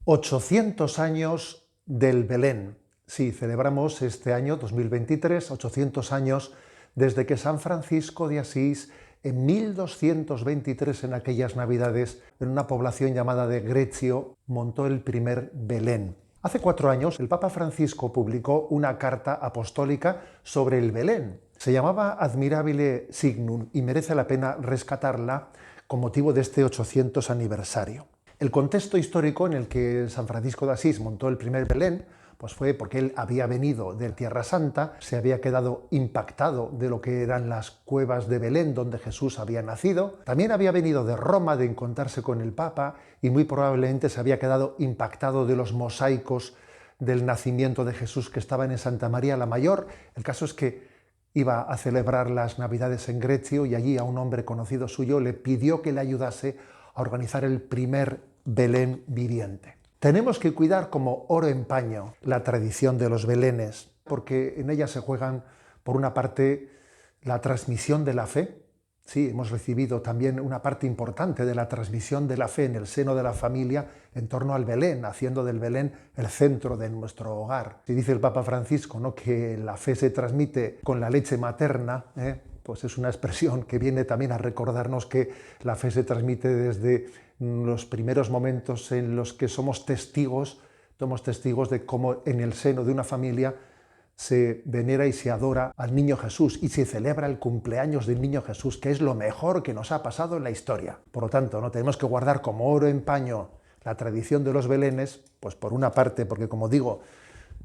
800 años del Belén. Sí, celebramos este año 2023, 800 años desde que San Francisco de Asís, en 1223, en aquellas Navidades, en una población llamada de Grecio, montó el primer Belén. Hace 4 años, el Papa Francisco publicó una carta apostólica sobre el Belén. Se llamaba Admirabile Signum y merece la pena rescatarla con motivo de este 800 aniversario. El contexto histórico en el que San Francisco de Asís montó el primer Belén pues fue porque él había venido de Tierra Santa, se había quedado impactado de lo que eran las cuevas de Belén donde Jesús había nacido. También había venido de Roma de encontrarse con el Papa y muy probablemente se había quedado impactado de los mosaicos del nacimiento de Jesús que estaban en Santa María la Mayor. El caso es que iba a celebrar las Navidades en Grecio y allí a un hombre conocido suyo le pidió que le ayudase a organizar el primer Belén viviente. Tenemos que cuidar como oro en paño la tradición de los belenes, porque en ella se juegan, por una parte, la transmisión de la fe. Sí, hemos recibido también una parte importante de la transmisión de la fe en el seno de la familia en torno al Belén, haciendo del Belén el centro de nuestro hogar. Si dice el Papa Francisco, ¿no?, que la fe se transmite con la leche materna, pues es una expresión que viene también a recordarnos que la fe se transmite desde los primeros momentos en los que somos testigos de cómo en el seno de una familia se venera y se adora al niño Jesús y se celebra el cumpleaños del niño Jesús, que es lo mejor que nos ha pasado en la historia. Por lo tanto, ¿no?, tenemos que guardar como oro en paño la tradición de los belenes, pues por una parte, porque como digo,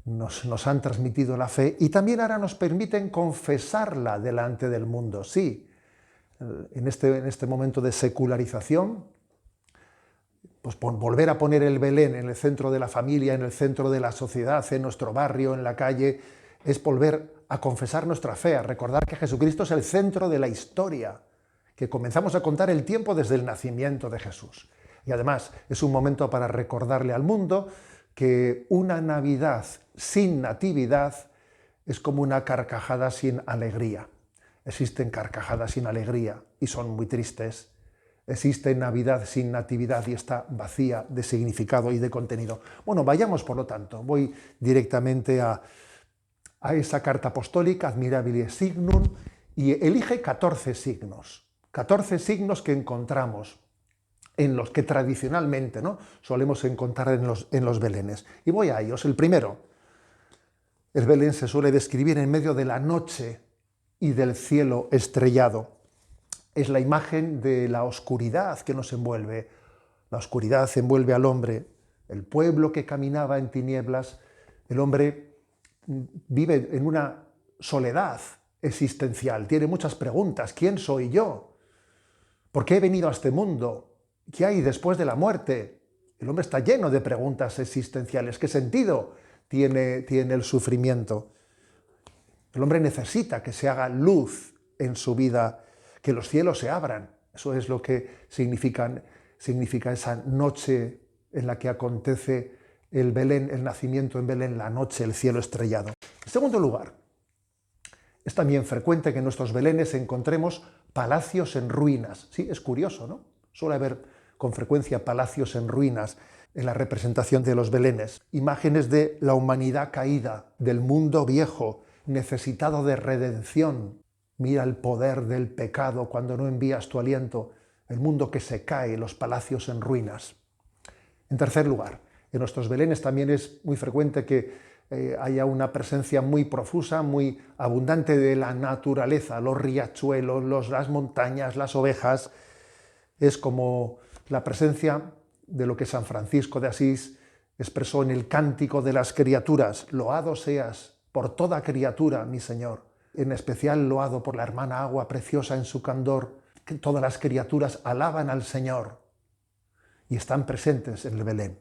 nos han transmitido la fe y también ahora nos permiten confesarla delante del mundo. Sí, en este momento de secularización, pues volver a poner el Belén en el centro de la familia, en el centro de la sociedad, en nuestro barrio, en la calle, es volver a confesar nuestra fe, a recordar que Jesucristo es el centro de la historia, que comenzamos a contar el tiempo desde el nacimiento de Jesús. Y además es un momento para recordarle al mundo que una Navidad sin natividad es como una carcajada sin alegría. Existen carcajadas sin alegría y son muy tristes. Existe Navidad sin natividad y está vacía de significado y de contenido. Bueno, vayamos por lo tanto. Voy directamente a esa carta apostólica, Admirabile Signum, y elige 14 signos. 14 signos que encontramos, en los que tradicionalmente, ¿no?, solemos encontrar en los belenes. Y voy a ellos. El primero, el Belén se suele describir en medio de la noche y del cielo estrellado. Es la imagen de la oscuridad que nos envuelve. La oscuridad envuelve al hombre. El pueblo que caminaba en tinieblas, el hombre vive en una soledad existencial. Tiene muchas preguntas. ¿Quién soy yo? ¿Por qué he venido a este mundo? ¿Qué hay después de la muerte? El hombre está lleno de preguntas existenciales. ¿Qué sentido tiene el sufrimiento? El hombre necesita que se haga luz en su vida, que los cielos se abran. Eso es lo que significa esa noche en la que acontece el Belén, el nacimiento en Belén, la noche, el cielo estrellado. En segundo lugar, es también frecuente que en nuestros belenes encontremos palacios en ruinas. Sí, es curioso, ¿no? Suele haber con frecuencia palacios en ruinas en la representación de los belenes. Imágenes de la humanidad caída, del mundo viejo, necesitado de redención. Mira el poder del pecado cuando no envías tu aliento, el mundo que se cae, los palacios en ruinas. En tercer lugar, en nuestros belenes también es muy frecuente que haya una presencia muy profusa, muy abundante de la naturaleza, los riachuelos, las montañas, las ovejas. Es como la presencia de lo que San Francisco de Asís expresó en el Cántico de las Criaturas: loado seas por toda criatura, mi Señor. En especial loado por la hermana agua preciosa en su candor, que todas las criaturas alaban al Señor y están presentes en el Belén.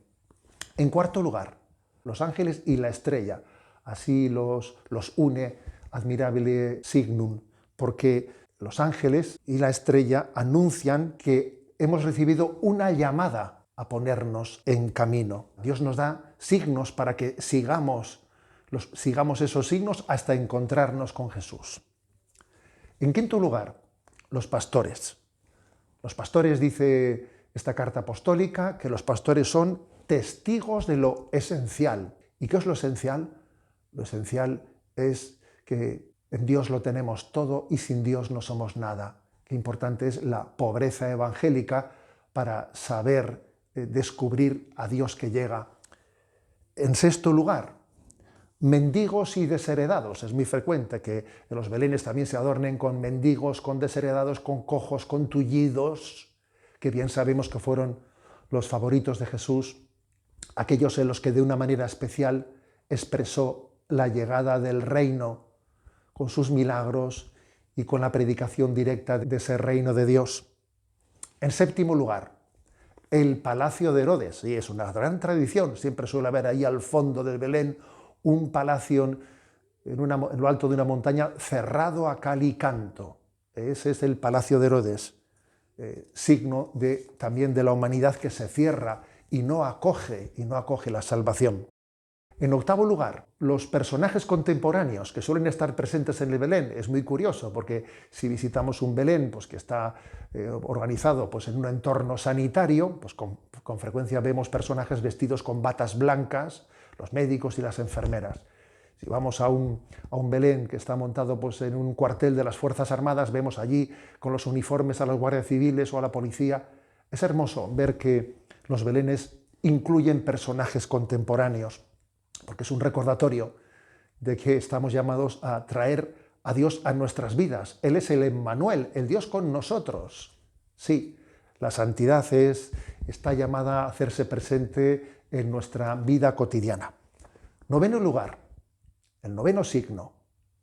En cuarto lugar, los ángeles y la estrella. Así los une Admirabile Signum, porque los ángeles y la estrella anuncian que hemos recibido una llamada a ponernos en camino. Dios nos da signos para que sigamos esos signos hasta encontrarnos con Jesús. En quinto lugar, los pastores. Los pastores, dice esta carta apostólica, que los pastores son testigos de lo esencial. ¿Y qué es lo esencial? Lo esencial es que en Dios lo tenemos todo y sin Dios no somos nada. Qué importante es la pobreza evangélica para saber descubrir a Dios que llega. En sexto lugar, mendigos y desheredados. Es muy frecuente que en los belenes también se adornen con mendigos, con desheredados, con cojos, con tullidos, que bien sabemos que fueron los favoritos de Jesús, aquellos en los que de una manera especial expresó la llegada del reino con sus milagros y con la predicación directa de ese reino de Dios. En séptimo lugar, el palacio de Herodes. Y es una gran tradición, siempre suele haber ahí al fondo del Belén un palacio en lo alto de una montaña cerrado a cal y canto. Ese es el palacio de Herodes, signo también de la humanidad que se cierra y no acoge la salvación. En octavo lugar, los personajes contemporáneos que suelen estar presentes en el Belén. Es muy curioso porque si visitamos un Belén pues, que está organizado pues, en un entorno sanitario, pues con frecuencia vemos personajes vestidos con batas blancas, los médicos y las enfermeras. Si vamos a un Belén que está montado pues, en un cuartel de las Fuerzas Armadas, vemos allí con los uniformes a los guardias civiles o a la policía. Es hermoso ver que los Belenes incluyen personajes contemporáneos, porque es un recordatorio de que estamos llamados a traer a Dios a nuestras vidas. Él es el Emmanuel, el Dios con nosotros. Sí, la santidad está llamada a hacerse presente en nuestra vida cotidiana. Noveno lugar, el noveno signo,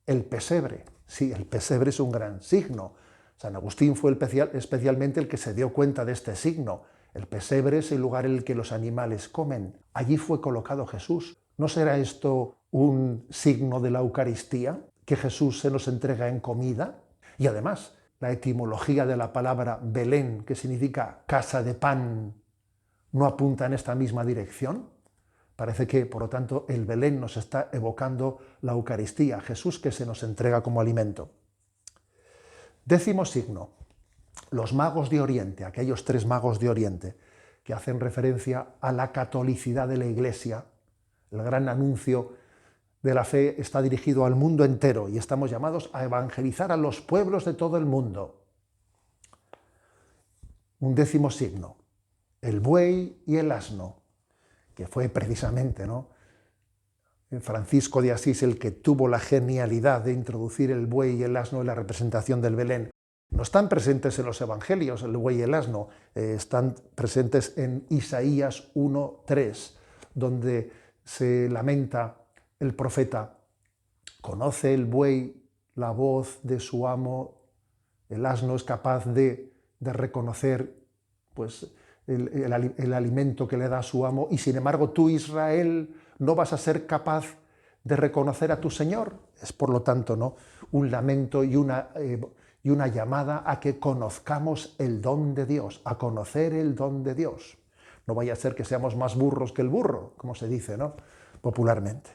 el pesebre. Sí, el pesebre es un gran signo. San Agustín fue especialmente el que se dio cuenta de este signo. El pesebre es el lugar en el que los animales comen. Allí fue colocado Jesús. ¿No será esto un signo de la Eucaristía? Que Jesús se nos entrega en comida. Y además, la etimología de la palabra Belén, que significa casa de pan, ¿no apunta en esta misma dirección? Parece que, por lo tanto, el Belén nos está evocando la Eucaristía, Jesús que se nos entrega como alimento. Décimo signo, los magos de Oriente, aquellos 3 magos de Oriente, que hacen referencia a la catolicidad de la Iglesia. El gran anuncio de la fe está dirigido al mundo entero y estamos llamados a evangelizar a los pueblos de todo el mundo. Un décimo signo, el buey y el asno, que fue precisamente Francisco de Asís el que tuvo la genialidad de introducir el buey y el asno en la representación del Belén. No están presentes en los evangelios el buey y el asno, están presentes en Isaías 1:3, donde se lamenta el profeta: conoce el buey la voz de su amo, el asno es capaz de reconocer pues, el alimento que le da a su amo, y sin embargo tú, Israel, no vas a ser capaz de reconocer a tu Señor. Es por lo tanto un lamento y una llamada a que conozcamos el don de Dios, a conocer el don de Dios. No vaya a ser que seamos más burros que el burro, como se dice popularmente.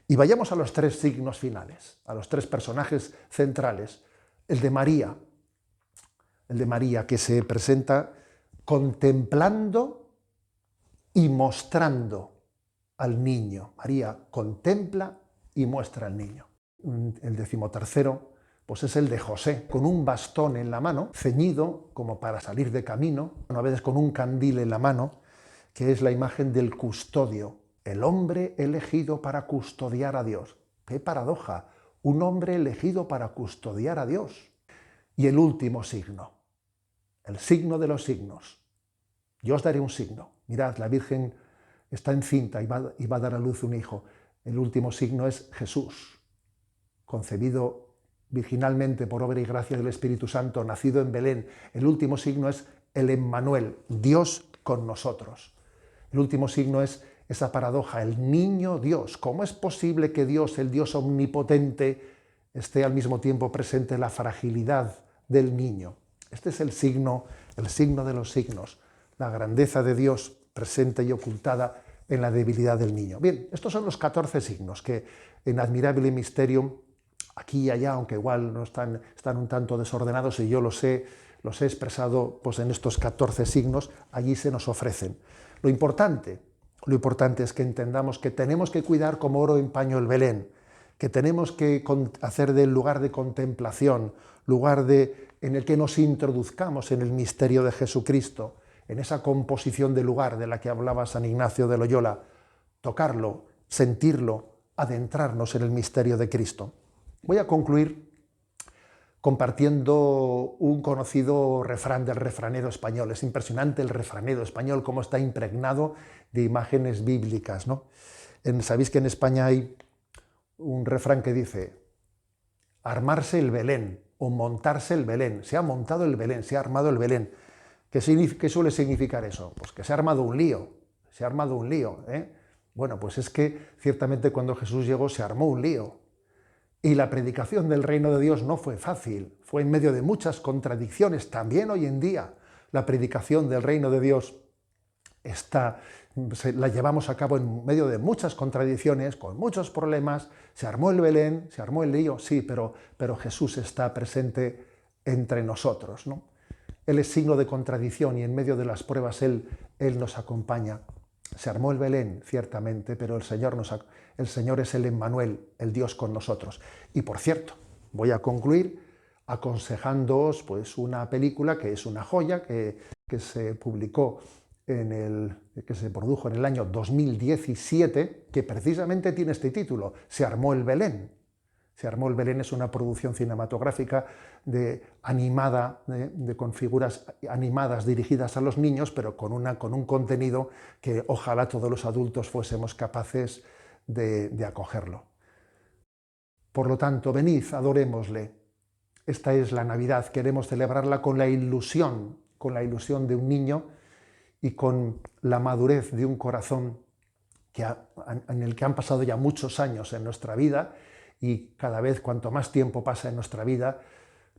Y vayamos a los 3 signos finales, a los 3 personajes centrales. El de María, que se presenta contemplando y mostrando al niño. María contempla y muestra al niño. El 13º, pues es el de José, con un bastón en la mano, ceñido como para salir de camino, a veces con un candil en la mano, que es la imagen del custodio, el hombre elegido para custodiar a Dios. ¡Qué paradoja! Un hombre elegido para custodiar a Dios. Y el último signo, el signo de los signos. Yo os daré un signo. Mirad, la Virgen está encinta y va a dar a luz un hijo. El último signo es Jesús, concebido virginalmente por obra y gracia del Espíritu Santo, nacido en Belén. El último signo es el Emmanuel, Dios con nosotros. El último signo es esa paradoja, el niño Dios. ¿Cómo es posible que Dios, el Dios omnipotente, esté al mismo tiempo presente en la fragilidad del niño? Este es el signo de los signos, la grandeza de Dios presente y ocultada en la debilidad del niño. Bien, estos son los 14 signos que en Admirabile Mysterium, aquí y allá, aunque igual no están un tanto desordenados y yo los he expresado pues, en estos 14 signos, allí se nos ofrecen. Lo importante Lo importante es que entendamos que tenemos que cuidar como oro en paño el Belén, que tenemos que hacer del lugar de contemplación, en el que nos introduzcamos en el misterio de Jesucristo, en esa composición de lugar de la que hablaba San Ignacio de Loyola, tocarlo, sentirlo, adentrarnos en el misterio de Cristo. Voy a concluir compartiendo un conocido refrán del refranero español. Es impresionante el refranero español, cómo está impregnado de imágenes bíblicas, ¿no? Sabéis que en España hay un refrán que dice: armarse el Belén o montarse el Belén. Se ha montado el Belén, se ha armado el Belén. ¿Qué suele significar eso? Pues que se ha armado un lío, se ha armado un lío, ¿eh? Bueno, pues es que ciertamente cuando Jesús llegó se armó un lío. Y la predicación del reino de Dios no fue fácil, fue en medio de muchas contradicciones. También hoy en día la predicación del reino de Dios la llevamos a cabo en medio de muchas contradicciones, con muchos problemas. Se armó el Belén, se armó el lío, sí, pero Jesús está presente entre nosotros, ¿no? Él es signo de contradicción y en medio de las pruebas Él nos acompaña. Se armó el Belén, ciertamente, pero el Señor es el Emmanuel, el Dios con nosotros. Y por cierto, voy a concluir aconsejándoos pues, una película que es una joya, que se publicó que se produjo en el año 2017, que precisamente tiene este título: Se armó el Belén. Se armó el Belén es una producción cinematográfica animada, con figuras animadas dirigidas a los niños, pero con un contenido que ojalá todos los adultos fuésemos capaces de acogerlo. Por lo tanto, venid, adorémosle. Esta es la Navidad, queremos celebrarla con la ilusión de un niño y con la madurez de un corazón en el que han pasado ya muchos años en nuestra vida, y cada vez cuanto más tiempo pasa en nuestra vida,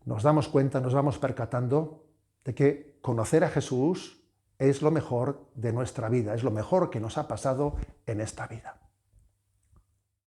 nos damos cuenta, nos vamos percatando de que conocer a Jesús es lo mejor de nuestra vida, es lo mejor que nos ha pasado en esta vida.